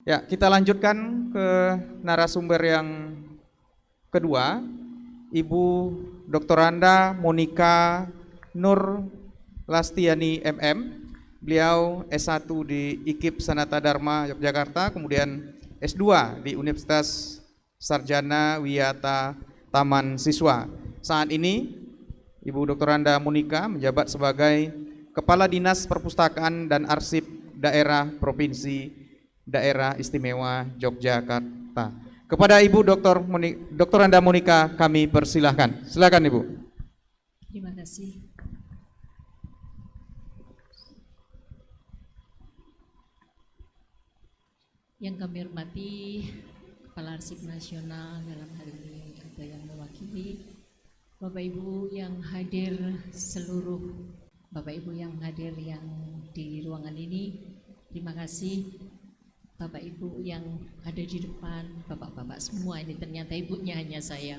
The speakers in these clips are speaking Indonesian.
Ya, kita lanjutkan ke narasumber yang kedua, Ibu Dr. Anda Monika Nur Lastiani MM. Beliau S1 di IKIP Sanata Dharma Yogyakarta, kemudian S2 di Universitas Sarjana Wiyata Taman Siswa. Saat ini Ibu Dr. Anda Monika menjabat sebagai Kepala Dinas Perpustakaan dan Arsip Daerah Provinsi Daerah Istimewa Yogyakarta. Kepada Ibu Dr. Anda Monika kami persilahkan. Silakan Ibu. Terima kasih. Yang kami hormati Kepala Arsip Nasional, dalam hal ini ada yang mewakili Bapak Ibu yang hadir, seluruh Bapak Ibu yang hadir yang di ruangan ini, terima kasih. Bapak Ibu yang ada di depan, bapak-bapak semua, ini ternyata ibunya hanya saya.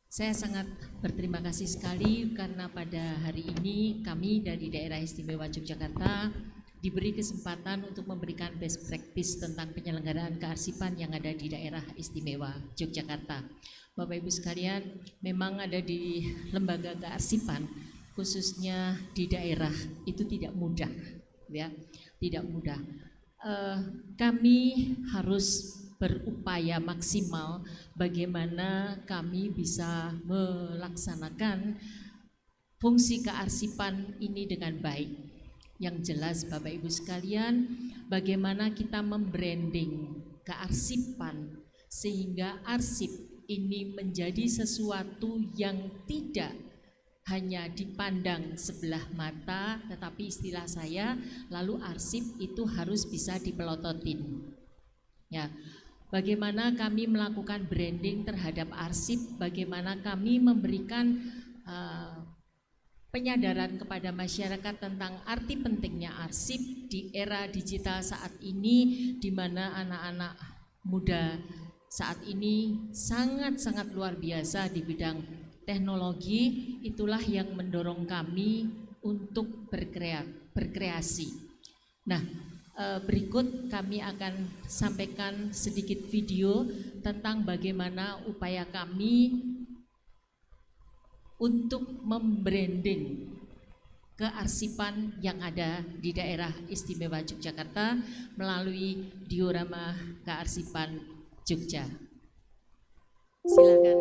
Saya sangat berterima kasih sekali karena pada hari ini kami dari Daerah Istimewa Yogyakarta diberi kesempatan untuk memberikan best practice tentang penyelenggaraan kearsipan yang ada di Daerah Istimewa Yogyakarta. Bapak Ibu sekalian, memang ada di lembaga kearsipan, khususnya di daerah, itu tidak mudah, ya, tidak mudah. Kami harus berupaya maksimal bagaimana kami bisa melaksanakan fungsi kearsipan ini dengan baik. Yang jelas Bapak Ibu sekalian, bagaimana kita membranding kearsipan sehingga arsip ini menjadi sesuatu yang tidak hanya dipandang sebelah mata, tetapi istilah saya, lalu arsip itu harus bisa dipelototin. Ya, bagaimana kami melakukan branding terhadap arsip, bagaimana kami memberikan penyadaran kepada masyarakat tentang arti pentingnya arsip di era digital saat ini, di mana anak-anak muda saat ini sangat-sangat luar biasa di bidang teknologi. Itulah yang mendorong kami untuk berkreasi. Nah, berikut kami akan sampaikan sedikit video tentang bagaimana upaya kami untuk membranding kearsipan yang ada di Daerah Istimewa Yogyakarta melalui diorama kearsipan Jogja. Silakan.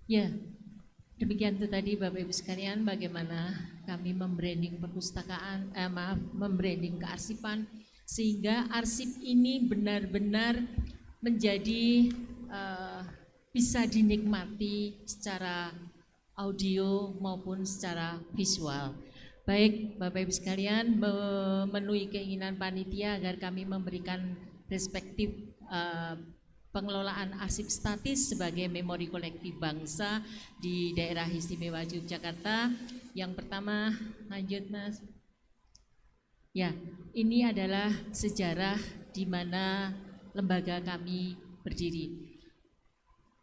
Ya, demikian itu tadi Bapak Ibu sekalian bagaimana kami membranding perpustakaan, membranding kearsipan sehingga arsip ini benar-benar menjadi bisa dinikmati secara audio maupun secara visual. Baik Bapak Ibu sekalian, memenuhi keinginan panitia agar kami memberikan perspektif pengelolaan arsip statis sebagai memori kolektif bangsa di daerah istimewa Yogyakarta. Yang pertama, lanjut Mas. Ya, ini adalah sejarah di mana lembaga kami berdiri.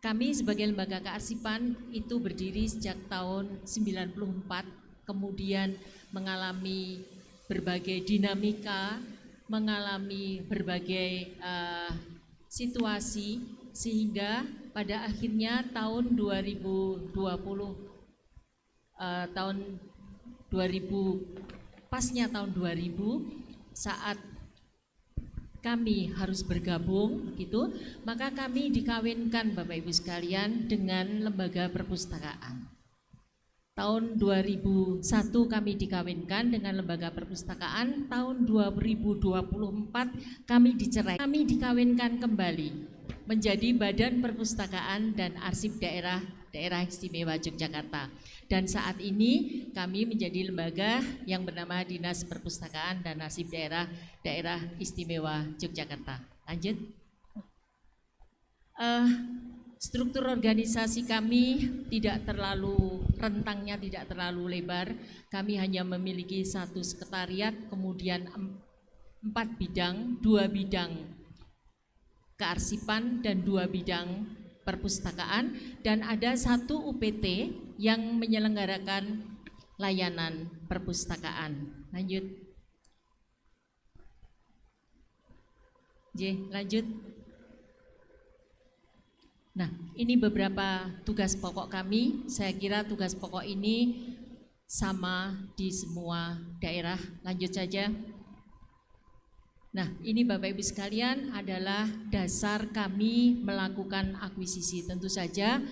Kami sebagai lembaga kearsipan itu berdiri sejak tahun 94, kemudian mengalami berbagai dinamika, mengalami berbagai situasi sehingga pada akhirnya tahun 2020 pasnya tahun 2000 saat kami harus bergabung gitu, maka kami dikawinkan Bapak Ibu sekalian dengan lembaga perpustakaan. Tahun 2001 kami dikawinkan dengan lembaga perpustakaan, tahun 2024 kami dicerai. Kami dikawinkan kembali menjadi Badan Perpustakaan dan Arsip Daerah Istimewa Yogyakarta. Dan saat ini kami menjadi lembaga yang bernama Dinas Perpustakaan dan Arsip Daerah Istimewa Yogyakarta. Lanjut. Struktur organisasi kami rentangnya tidak terlalu lebar. Kami hanya memiliki satu sekretariat, kemudian 4 bidang, 2 bidang kearsipan dan 2 bidang perpustakaan, dan ada 1 UPT yang menyelenggarakan layanan perpustakaan. Lanjut. Lanjut. Nah, ini beberapa tugas pokok kami. Saya kira tugas pokok ini sama di semua daerah. Lanjut saja. Nah, ini Bapak Ibu sekalian adalah dasar kami melakukan akuisisi. Tentu saja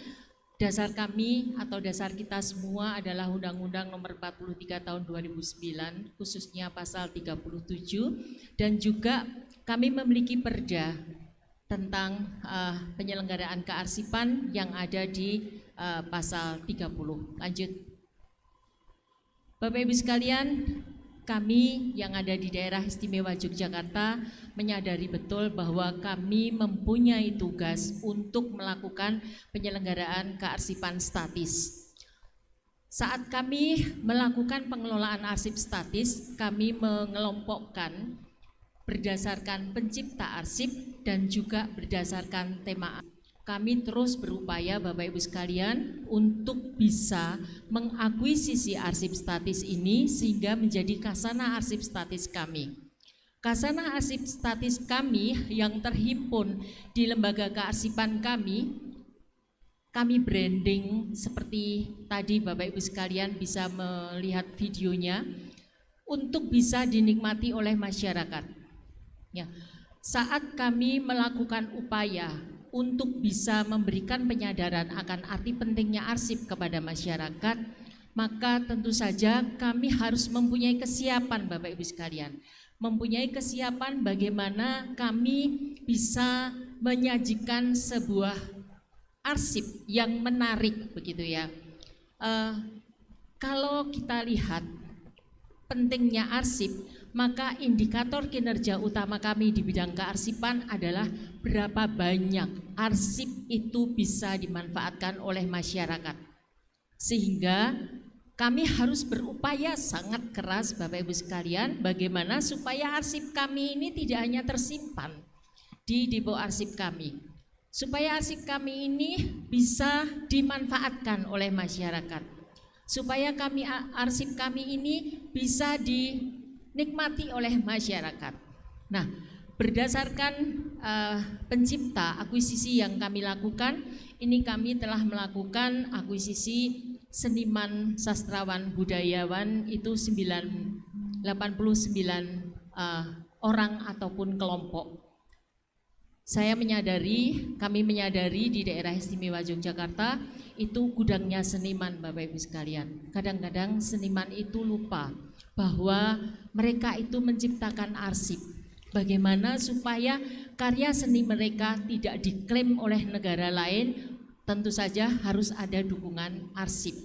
dasar kami atau dasar kita semua adalah Undang-Undang Nomor 43 Tahun 2009, khususnya pasal 37, dan juga kami memiliki perda tentang penyelenggaraan kearsipan yang ada di pasal 30. Lanjut. Bapak Ibu sekalian, kami yang ada di daerah istimewa Yogyakarta menyadari betul bahwa kami mempunyai tugas untuk melakukan penyelenggaraan kearsipan statis. Saat kami melakukan pengelolaan arsip statis, kami mengelompokkan berdasarkan pencipta arsip dan juga berdasarkan tema. Kami terus berupaya Bapak Ibu sekalian untuk bisa mengakuisisi arsip statis ini sehingga menjadi Khazanah arsip statis kami. Khazanah arsip statis kami yang terhimpun di lembaga kearsipan kami branding seperti tadi Bapak Ibu sekalian bisa melihat videonya untuk bisa dinikmati oleh masyarakat. Ya, saat kami melakukan upaya untuk bisa memberikan penyadaran akan arti pentingnya arsip kepada masyarakat, maka tentu saja kami harus mempunyai kesiapan Bapak Ibu sekalian. Mempunyai kesiapan bagaimana kami bisa menyajikan sebuah arsip yang menarik begitu ya. Kalau kita lihat pentingnya arsip, maka indikator kinerja utama kami di bidang kearsipan adalah berapa banyak arsip itu bisa dimanfaatkan oleh masyarakat. Sehingga kami harus berupaya sangat keras Bapak Ibu sekalian bagaimana supaya arsip kami ini tidak hanya tersimpan di depo arsip kami. Supaya arsip kami ini bisa dimanfaatkan oleh masyarakat. Supaya arsip kami ini bisa dinikmati oleh masyarakat. Nah, berdasarkan pencipta akuisisi yang kami lakukan, ini kami telah melakukan akuisisi seniman, sastrawan, budayawan itu 89 orang ataupun kelompok. kami menyadari di daerah istimewa Yogyakarta itu gudangnya seniman, Bapak Ibu sekalian. Kadang-kadang seniman itu lupa bahwa mereka itu menciptakan arsip. Bagaimana supaya karya seni mereka tidak diklaim oleh negara lain, tentu saja harus ada dukungan arsip.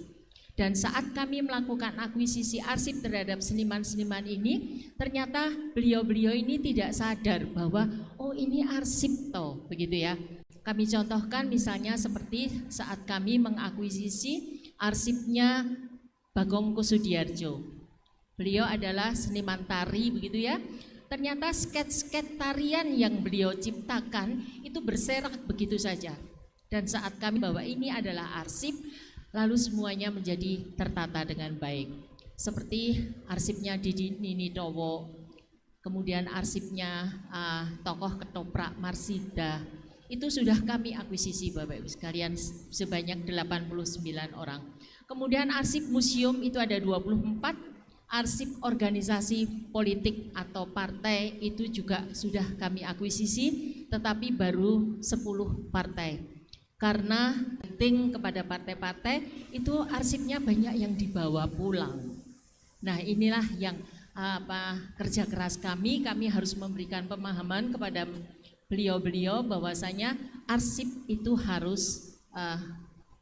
Dan saat kami melakukan akuisisi arsip terhadap seniman-seniman ini, ternyata beliau-beliau ini tidak sadar bahwa oh ini arsip toh, begitu ya. Kami contohkan misalnya seperti saat kami mengakuisisi arsipnya Bagong Kusudiarjo. Beliau adalah seniman tari, begitu ya. Ternyata sketch-sketch tarian yang beliau ciptakan itu berserak begitu saja. Dan saat kami bahwa ini adalah arsip, lalu semuanya menjadi tertata dengan baik. Seperti arsipnya Didi Ninitowo, kemudian arsipnya tokoh ketoprak Marsida, itu sudah kami akuisisi Bapak Ibu sekalian sebanyak 89 orang. Kemudian arsip museum itu ada 24, arsip organisasi politik atau partai itu juga sudah kami akuisisi, tetapi baru 10 partai. Karena penting kepada partai-partai itu arsipnya banyak yang dibawa pulang. Nah inilah yang kerja keras kami harus memberikan pemahaman kepada beliau-beliau bahwasanya arsip itu harus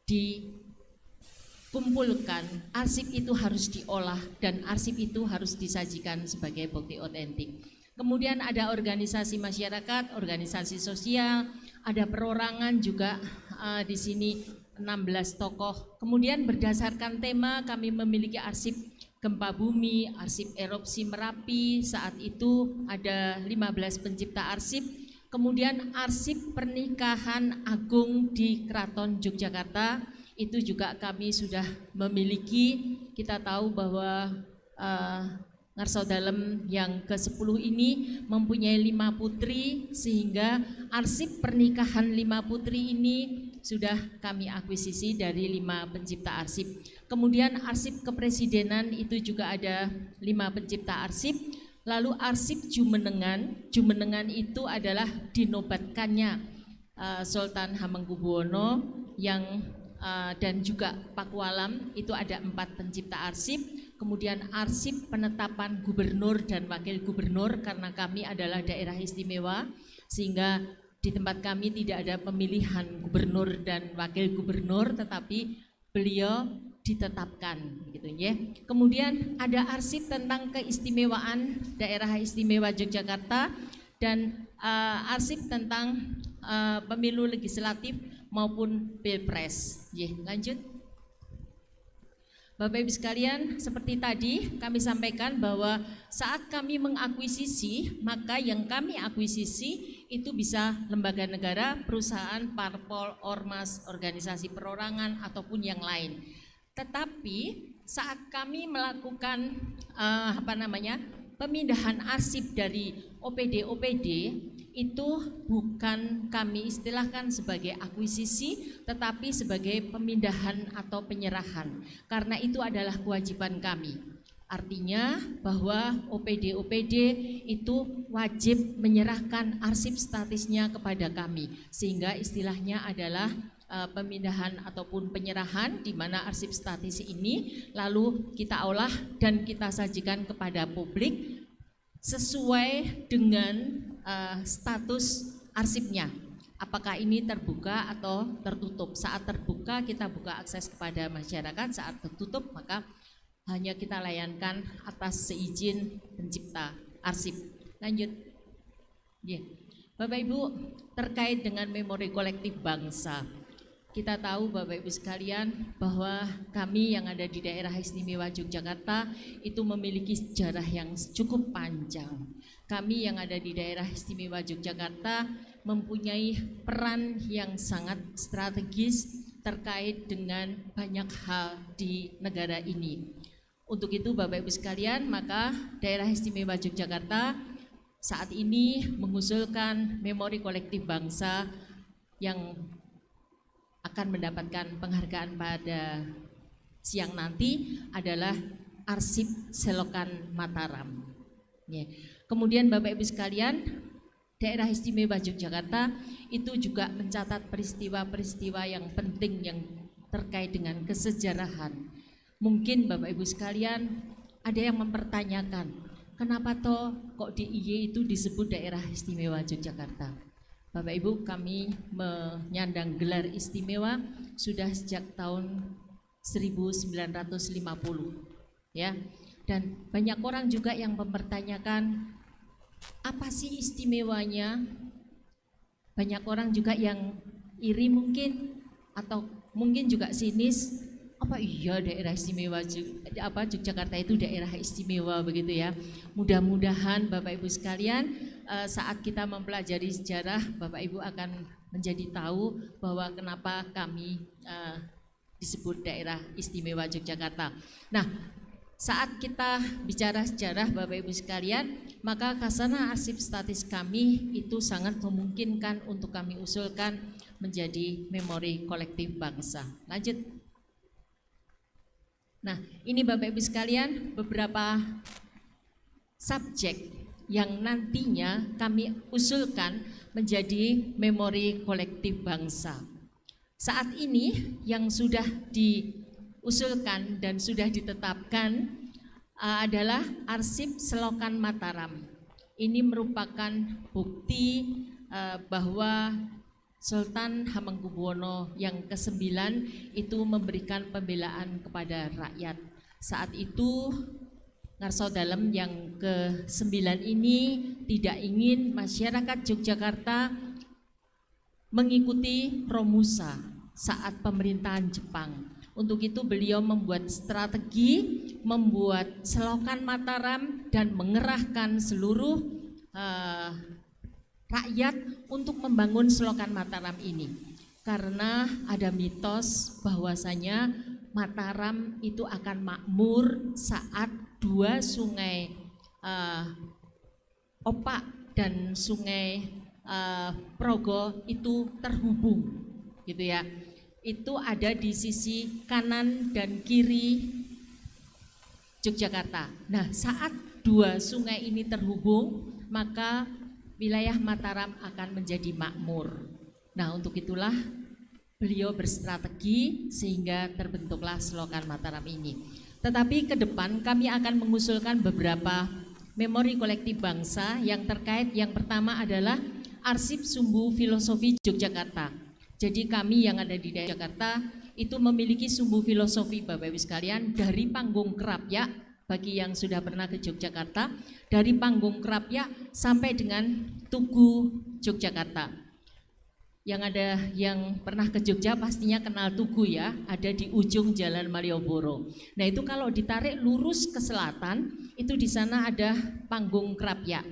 dikumpulkan, arsip itu harus diolah, dan arsip itu harus disajikan sebagai bukti otentik. Kemudian ada organisasi masyarakat, organisasi sosial, ada perorangan juga di sini 16 tokoh. Kemudian berdasarkan tema kami memiliki arsip gempa bumi, arsip erupsi Merapi, saat itu ada 15 pencipta arsip. Kemudian arsip pernikahan agung di Keraton Yogyakarta, itu juga kami sudah memiliki. Kita tahu bahwa Ngarso Dalem yang ke-10 ini mempunyai 5 putri, sehingga arsip pernikahan 5 putri ini sudah kami akuisisi dari 5 pencipta arsip. Kemudian arsip kepresidenan itu juga ada 5 pencipta arsip. Lalu arsip Jumenengan itu adalah dinobatkannya Sultan Hamengkubuwono yang dan juga Pakualam, itu ada 4 pencipta arsip. Kemudian arsip penetapan gubernur dan wakil gubernur, karena kami adalah daerah istimewa sehingga di tempat kami tidak ada pemilihan gubernur dan wakil gubernur, tetapi beliau ditetapkan gitu ya. Kemudian ada arsip tentang keistimewaan daerah istimewa Yogyakarta dan arsip tentang pemilu legislatif maupun pilpres. Lanjut. Bapak Ibu sekalian, seperti tadi kami sampaikan bahwa saat kami mengakuisisi, maka yang kami akuisisi itu bisa lembaga negara, perusahaan, parpol, ormas, organisasi perorangan ataupun yang lain. Tetapi saat kami melakukan pemindahan arsip dari OPD itu bukan kami istilahkan sebagai akuisisi, tetapi sebagai pemindahan atau penyerahan, karena itu adalah kewajiban kami. Artinya bahwa OPD itu wajib menyerahkan arsip statisnya kepada kami, sehingga istilahnya adalah pemindahan ataupun penyerahan, di mana arsip statis ini lalu kita olah dan kita sajikan kepada publik sesuai dengan status arsipnya. Apakah ini terbuka atau tertutup? Saat terbuka kita buka akses kepada masyarakat, saat tertutup maka hanya kita layankan atas seizin pencipta arsip. Lanjut. Bapak Ibu, terkait dengan memori kolektif bangsa, kita tahu Bapak Ibu sekalian bahwa kami yang ada di daerah istimewa Yogyakarta itu memiliki sejarah yang cukup panjang. Kami yang ada di daerah istimewa Yogyakarta mempunyai peran yang sangat strategis terkait dengan banyak hal di negara ini. Untuk itu Bapak Ibu sekalian, maka daerah istimewa Yogyakarta saat ini mengusulkan memori kolektif bangsa yang akan mendapatkan penghargaan pada siang nanti adalah arsip Selokan Mataram. Kemudian Bapak Ibu sekalian, Daerah Istimewa Yogyakarta itu juga mencatat peristiwa-peristiwa yang penting yang terkait dengan kesejarahan. Mungkin Bapak Ibu sekalian ada yang mempertanyakan, kenapa toh kok DIY itu disebut Daerah Istimewa Yogyakarta? Bapak Ibu, kami menyandang gelar istimewa sudah sejak tahun 1950 ya. Dan banyak orang juga yang mempertanyakan apa sih istimewanya? Banyak orang juga yang iri mungkin atau mungkin juga sinis. Apa iya daerah istimewa Yogyakarta itu daerah istimewa begitu ya. Mudah-mudahan Bapak Ibu sekalian saat kita mempelajari sejarah, Bapak Ibu akan menjadi tahu bahwa kenapa kami disebut daerah istimewa Yogyakarta. Nah, saat kita bicara sejarah Bapak Ibu sekalian, maka Khazanah Arsip Statis kami itu sangat memungkinkan untuk kami usulkan menjadi memori kolektif bangsa. Lanjut. Nah, ini Bapak Ibu sekalian beberapa subjek yang nantinya kami usulkan menjadi memori kolektif bangsa. Saat ini yang sudah diusulkan dan sudah ditetapkan adalah Arsip Selokan Mataram. Ini merupakan bukti bahwa Sultan Hamengkubuwono yang ke-9 itu memberikan pembelaan kepada rakyat. Saat itu Ngarso Dalem yang ke-9 ini tidak ingin masyarakat Yogyakarta mengikuti Romusa saat pemerintahan Jepang. Untuk itu beliau membuat strategi, membuat Selokan Mataram dan mengerahkan seluruh rakyat untuk membangun Selokan Mataram ini. Karena ada mitos bahwasanya Mataram itu akan makmur saat dua sungai Opak dan sungai Progo itu terhubung, gitu ya. Itu ada di sisi kanan dan kiri Yogyakarta. Nah, saat dua sungai ini terhubung, maka wilayah Mataram akan menjadi makmur. Nah, untuk itulah beliau berstrategi sehingga terbentuklah Selokan Mataram ini. Tetapi ke depan kami akan mengusulkan beberapa memori kolektif bangsa yang terkait. Yang pertama adalah Arsip Sumbu Filosofi Yogyakarta. Jadi kami yang ada di daerah Jakarta itu memiliki sumbu filosofi Bapak Ibu sekalian dari Panggung Krapyak. Bagi yang sudah pernah ke Yogyakarta, dari Panggung Krapyak sampai dengan Tugu Yogyakarta. Yang ada yang pernah ke Jogja pastinya kenal Tugu ya, ada di ujung Jalan Malioboro. Nah, itu kalau ditarik lurus ke selatan, itu di sana ada Panggung Krapyak.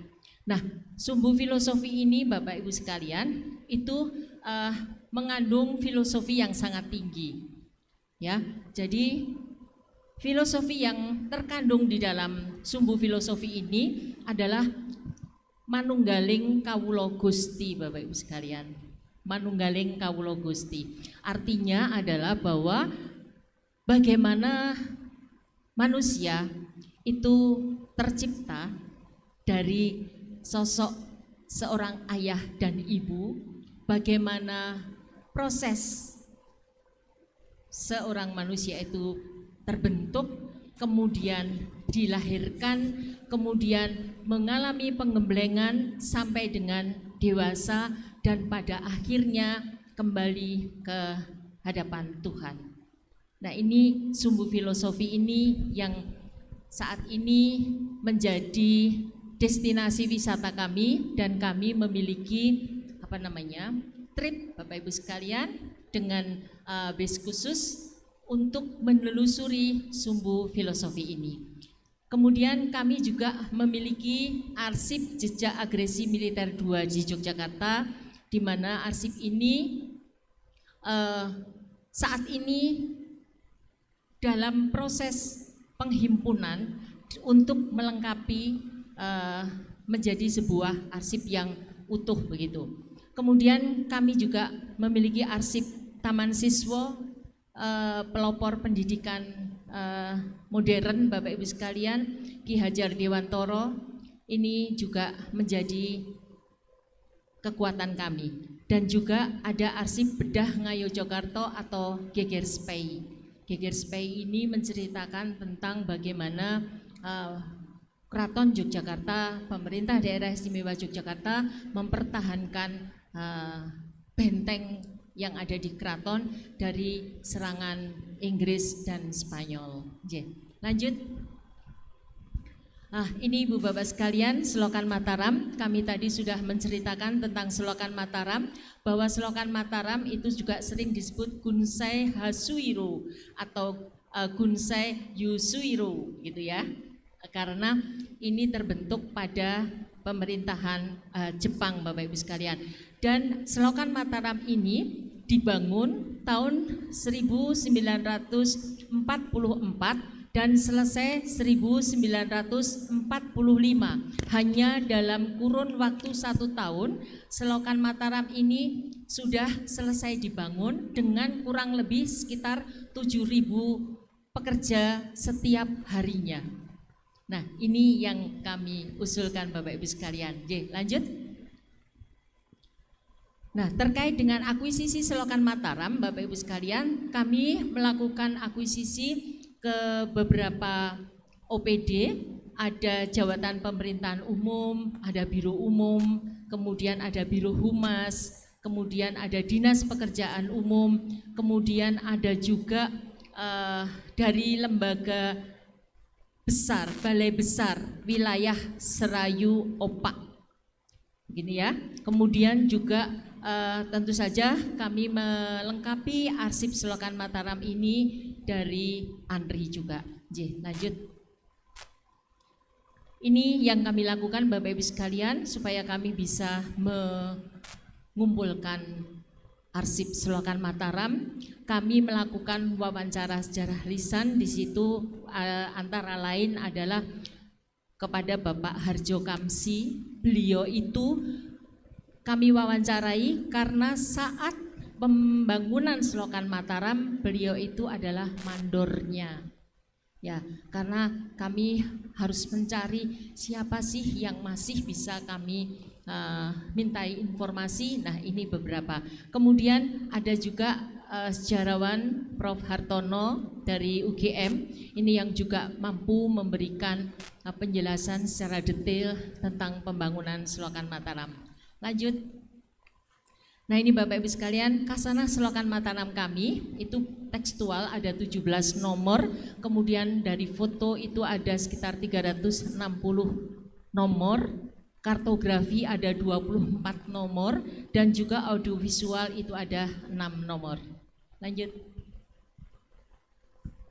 Nah, sumbu filosofi ini Bapak Ibu sekalian itu mengandung filosofi yang sangat tinggi. Ya, jadi filosofi yang terkandung di dalam sumbu filosofi ini adalah manunggaling kawula Gusti, Bapak Ibu sekalian. Manunggaling kawula Gusti. Artinya adalah bahwa bagaimana manusia itu tercipta dari sosok seorang ayah dan ibu, bagaimana proses seorang manusia itu terbentuk, kemudian dilahirkan, kemudian mengalami penggemblengan sampai dengan dewasa dan pada akhirnya kembali ke hadapan Tuhan. Nah, ini sumbu filosofi ini yang saat ini menjadi destinasi wisata kami dan kami memiliki trip Bapak Ibu sekalian dengan base khusus untuk menelusuri sumbu filosofi ini. Kemudian kami juga memiliki arsip jejak agresi militer 2 di Yogyakarta, di mana arsip ini saat ini dalam proses penghimpunan untuk melengkapi menjadi sebuah arsip yang utuh begitu. Kemudian kami juga memiliki arsip Taman Siswa pelopor pendidikan modern Bapak Ibu sekalian, Ki Hajar Dewantoro. Ini juga menjadi kekuatan kami. Dan juga ada arsip bedah Ngayogyakarta atau Gegerspai. Gegerspai ini menceritakan tentang bagaimana Keraton Yogyakarta, pemerintah daerah istimewa Yogyakarta mempertahankan benteng yang ada di keraton dari serangan Inggris dan Spanyol. Lanjut. Ini Ibu Bapak sekalian, Selokan Mataram. Kami tadi sudah menceritakan tentang Selokan Mataram, bahwa Selokan Mataram itu juga sering disebut Gunsai Hasuiro atau Gunsai Yusuiro gitu ya. Karena ini terbentuk pada pemerintahan Jepang, Bapak Ibu sekalian. Dan Selokan Mataram ini dibangun tahun 1944 dan selesai 1945. Hanya dalam kurun waktu 1 tahun, Selokan Mataram ini sudah selesai dibangun dengan kurang lebih sekitar 7.000 pekerja setiap harinya. Nah, ini yang kami usulkan Bapak Ibu sekalian. Lanjut. Nah, terkait dengan akuisisi Selokan Mataram, Bapak Ibu sekalian, kami melakukan akuisisi ke beberapa OPD, ada jabatan pemerintahan umum, ada biro umum, kemudian ada biro humas, kemudian ada dinas pekerjaan umum, kemudian ada juga dari lembaga besar, balai besar wilayah Serayu Opak, begini ya. Kemudian juga tentu saja kami melengkapi arsip Selokan Mataram ini dari ANRI juga. Lanjut. Ini yang kami lakukan Bapak Ibu sekalian supaya kami bisa mengumpulkan arsip Selokan Mataram. Kami melakukan wawancara sejarah lisan, di situ antara lain adalah kepada Bapak Harjo Kamsi. Beliau itu kami wawancarai karena saat pembangunan Selokan Mataram beliau itu adalah mandornya. Ya, karena kami harus mencari siapa sih yang masih bisa kami mintai informasi. Nah, ini beberapa. Kemudian ada juga sejarawan Prof. Hartono dari UGM, ini yang juga mampu memberikan penjelasan secara detail tentang pembangunan Selokan Mataram. Lanjut. Nah, ini Bapak Ibu sekalian, Kasanah Selokan Mataram kami itu tekstual ada 17 nomor, kemudian dari foto itu ada sekitar 360 nomor, kartografi ada 24 nomor, dan juga audiovisual itu ada 6 nomor. Lanjut.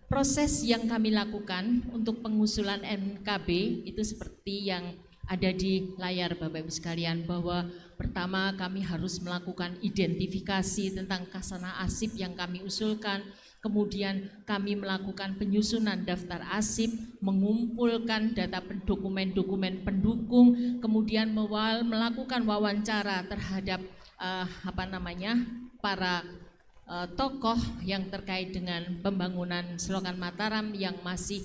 Proses yang kami lakukan untuk pengusulan NKB itu seperti yang ada di layar Bapak Ibu sekalian, bahwa pertama kami harus melakukan identifikasi tentang kasanah arsip yang kami usulkan, kemudian kami melakukan penyusunan daftar arsip, mengumpulkan data dokumen-dokumen pendukung, kemudian melakukan wawancara terhadap para tokoh yang terkait dengan pembangunan Selokan Mataram yang masih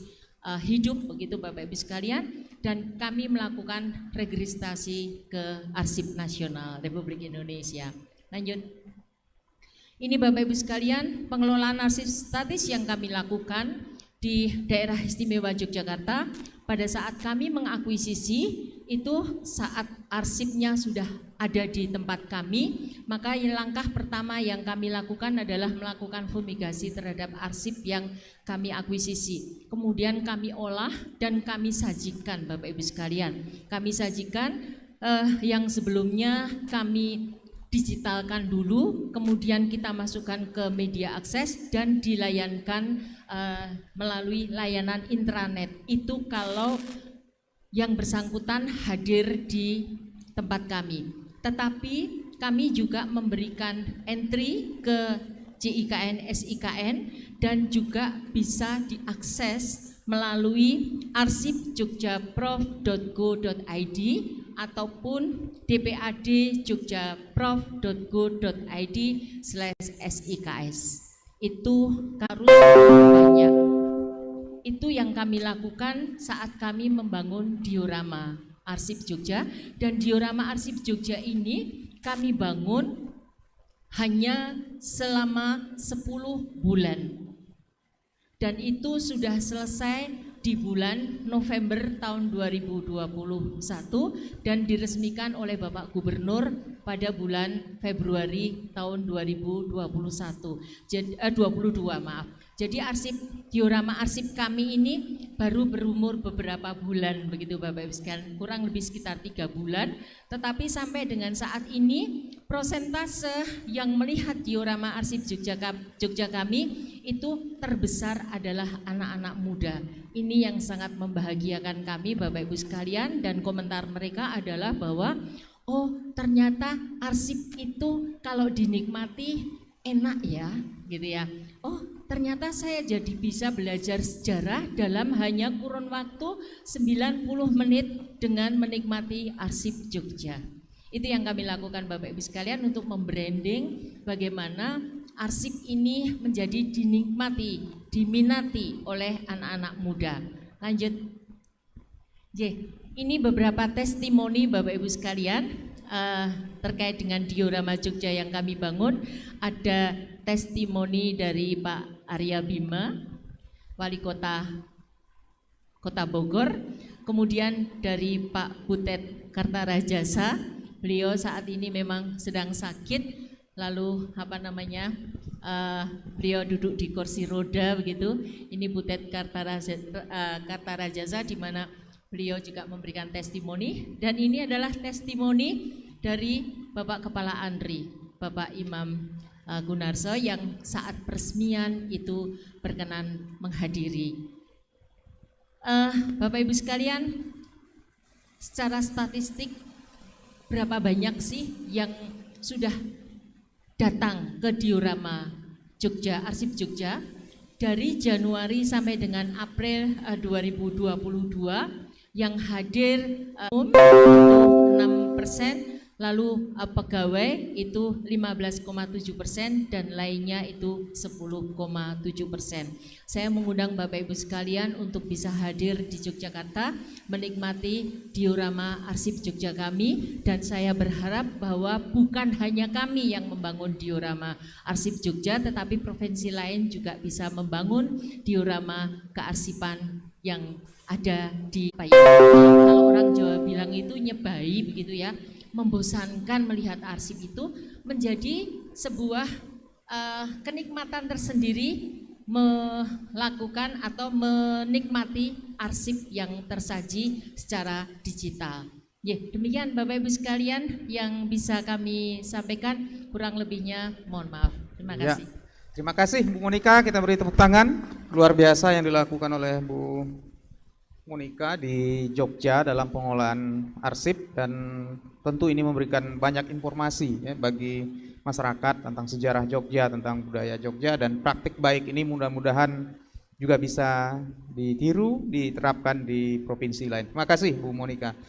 hidup, begitu Bapak Ibu sekalian. Dan kami melakukan registrasi ke Arsip Nasional Republik Indonesia. Lanjut. Ini Bapak Ibu sekalian, pengelolaan arsip statis yang kami lakukan di daerah istimewa Yogyakarta. Pada saat kami mengakuisisi, itu saat arsipnya sudah ada di tempat kami, maka langkah pertama yang kami lakukan adalah melakukan fumigasi terhadap arsip yang kami akuisisi. Kemudian kami olah dan kami sajikan Bapak Ibu sekalian. Kami sajikan yang sebelumnya kami digitalkan dulu, kemudian kita masukkan ke media akses dan dilayankan melalui layanan intranet. Itu kalau yang bersangkutan hadir di tempat kami. Tetapi kami juga memberikan entry ke JIKN, SIKN, dan juga bisa diakses melalui arsipjogjaprof.go.id ataupun dpadjogjaprof.go.id/SIKS. Itu harus banyak. Itu yang kami lakukan saat kami membangun diorama Arsip Jogja. Dan diorama Arsip Jogja ini kami bangun hanya selama 10 bulan. Dan itu sudah selesai di bulan November tahun 2021 dan diresmikan oleh Bapak Gubernur pada bulan Februari tahun 2022, maaf. Jadi diorama arsip kami ini baru berumur beberapa bulan begitu Bapak Ibu sekalian, kurang lebih sekitar 3 bulan, tetapi sampai dengan saat ini prosentase yang melihat diorama arsip Jogja kami itu terbesar adalah anak-anak muda. Ini yang sangat membahagiakan kami Bapak Ibu sekalian, dan komentar mereka adalah bahwa oh ternyata arsip itu kalau dinikmati enak ya gitu ya. Oh ternyata saya jadi bisa belajar sejarah dalam hanya kurun waktu 90 menit dengan menikmati arsip Jogja. Itu yang kami lakukan Bapak Ibu sekalian untuk membranding bagaimana arsip ini menjadi dinikmati, diminati oleh anak-anak muda. Lanjut. Ini beberapa testimoni Bapak Ibu sekalian terkait dengan diorama Jogja yang kami bangun. Ada testimoni dari Pak Arya Bima, Wali Kota Bogor, kemudian dari Pak Butet Kartarajasa, beliau saat ini memang sedang sakit, lalu beliau duduk di kursi roda begitu. Ini Butet Kartarajasa di mana beliau juga memberikan testimoni, dan ini adalah testimoni dari Bapak Kepala Andri, Bapak Imam Gunarso yang saat peresmian itu berkenan menghadiri. Bapak Ibu sekalian, secara statistik berapa banyak sih yang sudah datang ke diorama Jogja, arsip Jogja? Dari Januari sampai dengan April 2022 yang hadir 6%, lalu pegawai itu 15,7% dan lainnya itu 10,7%. Saya mengundang Bapak Ibu sekalian untuk bisa hadir di Yogyakarta menikmati diorama arsip Jogja kami, dan saya berharap bahwa bukan hanya kami yang membangun diorama arsip Jogja, tetapi provinsi lain juga bisa membangun diorama kearsipan yang ada di Payung. Kalau orang Jawa bilang itu nyebai begitu ya, membosankan melihat arsip itu, menjadi sebuah kenikmatan tersendiri melakukan atau menikmati arsip yang tersaji secara digital. Demikian Bapak Ibu sekalian yang bisa kami sampaikan, kurang lebihnya mohon maaf. Terima kasih. Terima kasih Bu Monika, kita beri tepuk tangan. Luar biasa yang dilakukan oleh Bu Monika di Jogja dalam pengolahan arsip, dan tentu ini memberikan banyak informasi ya, bagi masyarakat tentang sejarah Jogja, tentang budaya Jogja, dan praktik baik ini mudah-mudahan juga bisa ditiru, diterapkan di provinsi lain. Terima kasih Bu Monika.